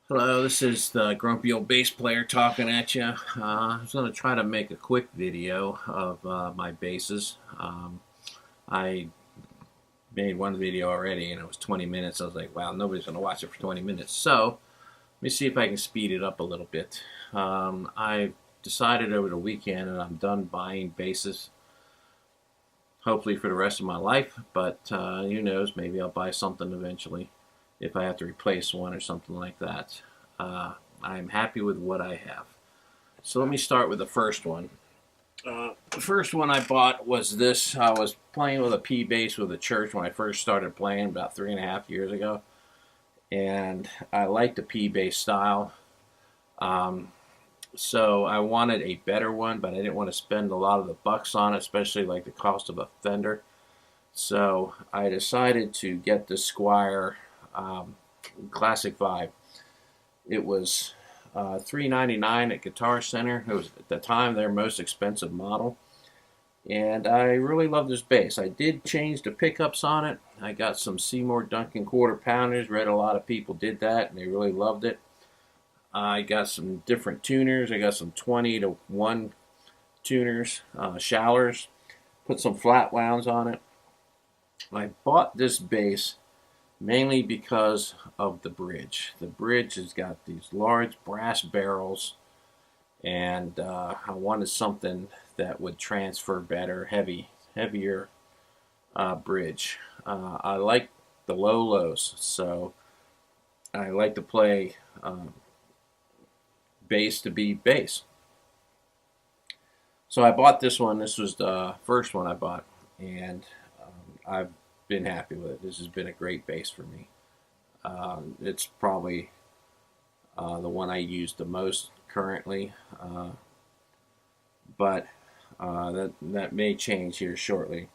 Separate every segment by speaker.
Speaker 1: Hello, this is the grumpy old bass player talking at you. I was going to try to make a quick video of my basses. I made one video already and it was 20 minutes. I was like, wow, nobody's going to watch it for 20 minutes. So let me see if I can speed it up a little bit. I decided over the weekend and I'm done buying basses, hopefully for the rest of my life, but who knows, maybe I'll buy something eventually if I have to replace one or something like that. I'm happy with what I have. So let me start with the first one. The first one I bought was this. I was playing with a P bass with a church when I first started playing about 3.5 years ago, and I liked the P bass style. Um, so I wanted a better one, but I didn't want to spend a lot of the bucks on it, especially like the cost of a Fender. So I decided to get the Squire Classic Vibe. It was $3.99 at Guitar Center. It was at the time their most expensive model, and I really love this bass. I did change the pickups on it. I got some Seymour Duncan quarter pounders. Read a lot of people did that, and they really loved it. I got some different tuners. I got some 20 to 1 tuners, showers. Put some flat wounds on it. I bought this bass mainly because of the bridge. The bridge has got these large brass barrels, and I wanted something that would transfer better, heavier bridge. I like the low lows, so I like to play bass to be bass. So I bought this one. This was the first one I bought, and I've been happy with it. This has been a great bass for me. It's probably the one I use the most currently, but that may change here shortly.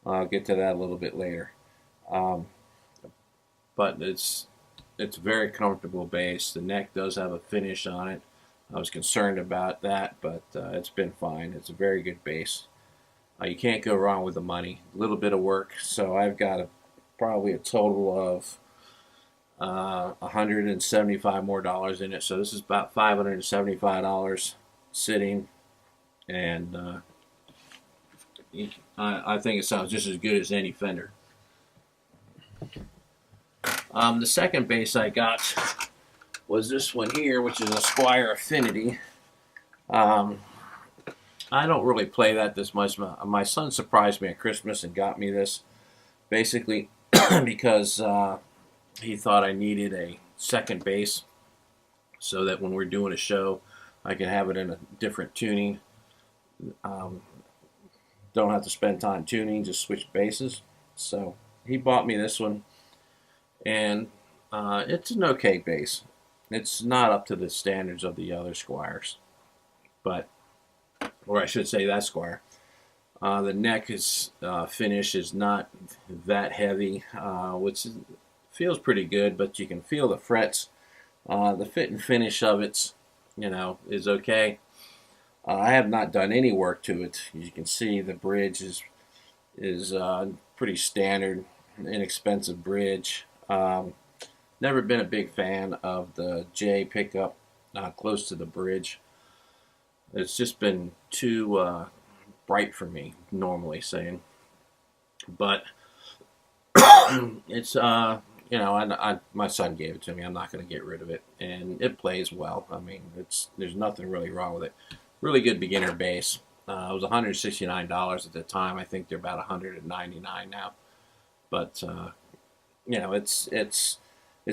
Speaker 1: I'll get to that a little bit later. Um, but it's a very comfortable bass. The neck does have a finish on it. I was concerned about that, but it's been fine. It's a very good bass. You can't go wrong with the money. A little bit of work, so I've got probably a total of $175 more in it. So this is about $575 sitting, and I think it sounds just as good as any Fender. The second bass I got was this one here, which is a Squire Affinity. Um, I don't really play that this much. My son surprised me at Christmas and got me this, basically because he thought I needed a second bass so that when we're doing a show, I can have it in a different tuning. Um, don't have to spend time tuning, just switch basses. So he bought me this one, and it's an okay bass. It's not up to the standards of the other Squires, but, or I should say that Squire. The neck is finish is not that heavy, which feels pretty good, but you can feel the frets. The fit and finish of it's, is okay. I have not done any work to it. As you can see, the bridge is pretty standard, inexpensive bridge. Never been a big fan of the J pickup close to the bridge. It's just been too bright for me, normally saying. But it's my son gave it to me. I'm not going to get rid of it, and it plays well. I mean, there's nothing really wrong with it. Really good beginner bass. It was $169 at the time. I think they're about $199 now. But it's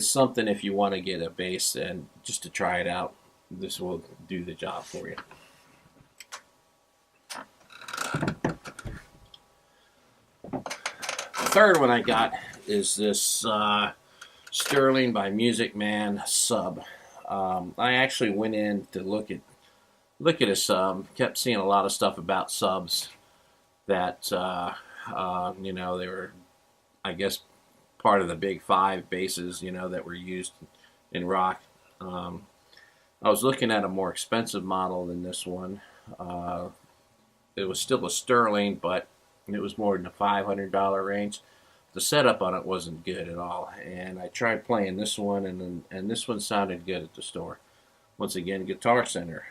Speaker 1: something if you want to get a bass and just to try it out. This will do the job for you. The third one I got is this Sterling by Music Man sub. I actually went in to look at a sub. Kept seeing a lot of stuff about subs that they were, I guess, part of the big five basses that were used in rock. I was looking at a more expensive model than this one. It was still a Sterling, but it was more in the $500 range. the setup on it wasn't good at all. And I tried playing this one, and this one sounded good at the store. Once again, Guitar Center.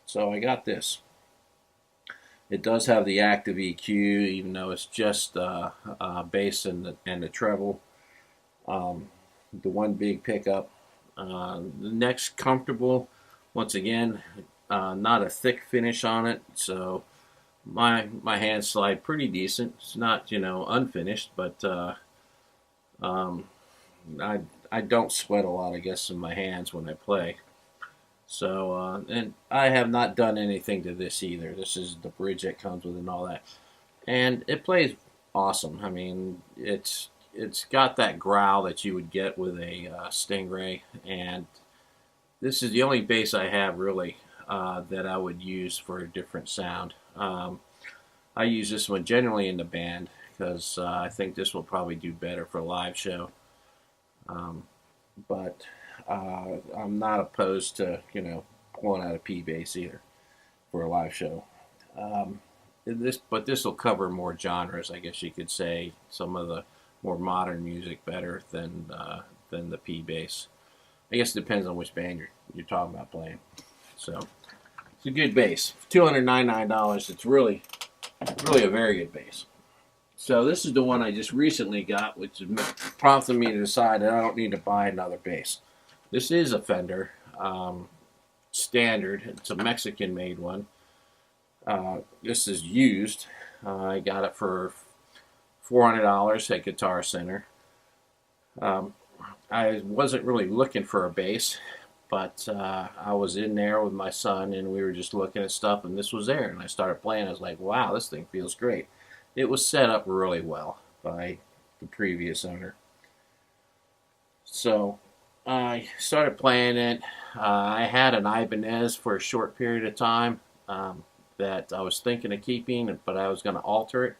Speaker 1: So I got this. It does have the active EQ, even though it's just bass and the treble. The one big pickup. The neck's comfortable. Once again, not a thick finish on it, so my hands slide pretty decent. It's not, you know, unfinished, but I don't sweat a lot, I guess, in my hands when I play. So and I have not done anything to this either. This is the bridge that comes with it and all that, and it plays awesome. I mean, it's got that growl that you would get with a Stingray, and this is the only bass I have really that I would use for a different sound. I use this one generally in the band because I think this will probably do better for a live show. But I'm not opposed to, you know, pulling out a P bass either for a live show. But this will cover more genres, I guess you could say. Some of the more modern music better than the P bass. I guess it depends on which band you're talking about playing. So it's a good bass. $299. It's really a very good bass. So this is the one I just recently got, which prompted me to decide that I don't need to buy another bass. This is a Fender Standard. It's a Mexican-made one. This is used. I got it for $400 at Guitar Center. I wasn't really looking for a bass, but I was in there with my son, and we were just looking at stuff, and this was there, and I started playing. I was like, wow, this thing feels great. It was set up really well by the previous owner. So I started playing it. I had an Ibanez for a short period of time that I was thinking of keeping, but I was going to alter it.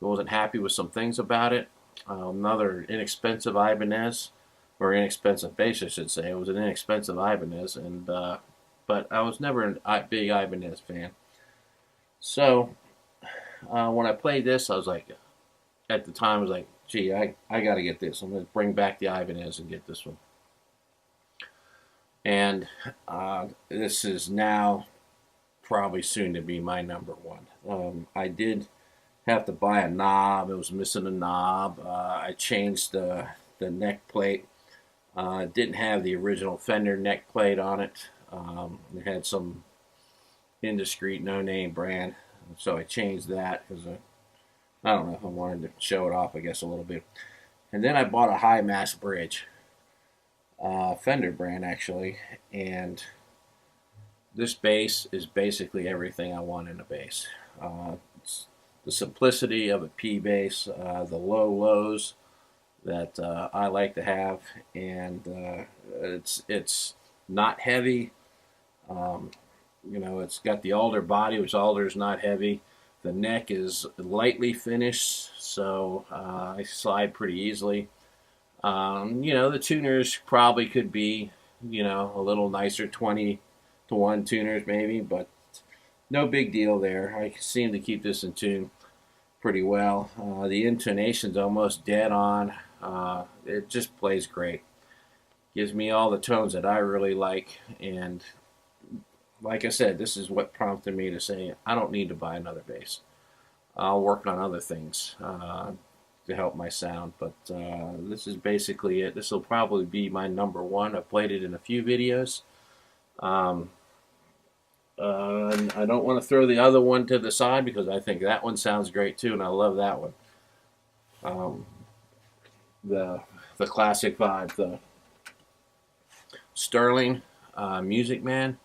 Speaker 1: I wasn't happy with some things about it. Another inexpensive Ibanez, or inexpensive bass, I should say. It was an inexpensive Ibanez, and but I was never a big Ibanez fan. So when I played this, I was like, at the time, I was like, gee, I got to get this. I'm going to bring back the Ibanez and get this one. And this is now probably soon to be my number one. I did have to buy a knob. It was missing a knob. I changed the neck plate. It didn't have the original Fender neck plate on it. It had some indiscreet, no-name brand. So I changed that because I don't know, I wanted to show it off, I guess, a little bit. And then I bought a high mass bridge, Fender brand actually, and this bass is basically everything I want in a bass. It's the simplicity of a P bass, the low lows that I like to have, and it's not heavy. You know, it's got the alder body, which alder is not heavy. The neck is lightly finished, so I slide pretty easily. You know, the tuners probably could be, you know, a little nicer, 20-to-1 tuners maybe, but no big deal there. I seem to keep this in tune pretty well. The intonation's almost dead on. It just plays great. Gives me all the tones that I really like, and like I said, this is what prompted me to say I don't need to buy another bass. I'll work on other things to help my sound, but this is basically it. This will probably be my number one. I've played it in a few videos. And I don't want to throw the other one to the side because I think that one sounds great too, and I love that one. The classic vibe, the Sterling Music Man.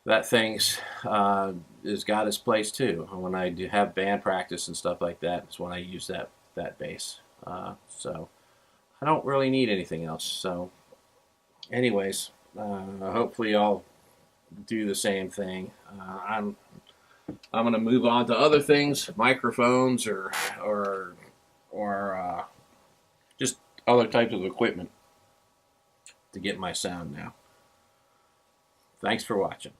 Speaker 1: That thing's has got its place too. When I do have band practice and stuff like that, it's when I use that bass. So I don't really need anything else. So, anyways, hopefully y'all do the same thing. I'm going to move on to other things, microphones or just other types of equipment to get my sound now. Thanks for watching.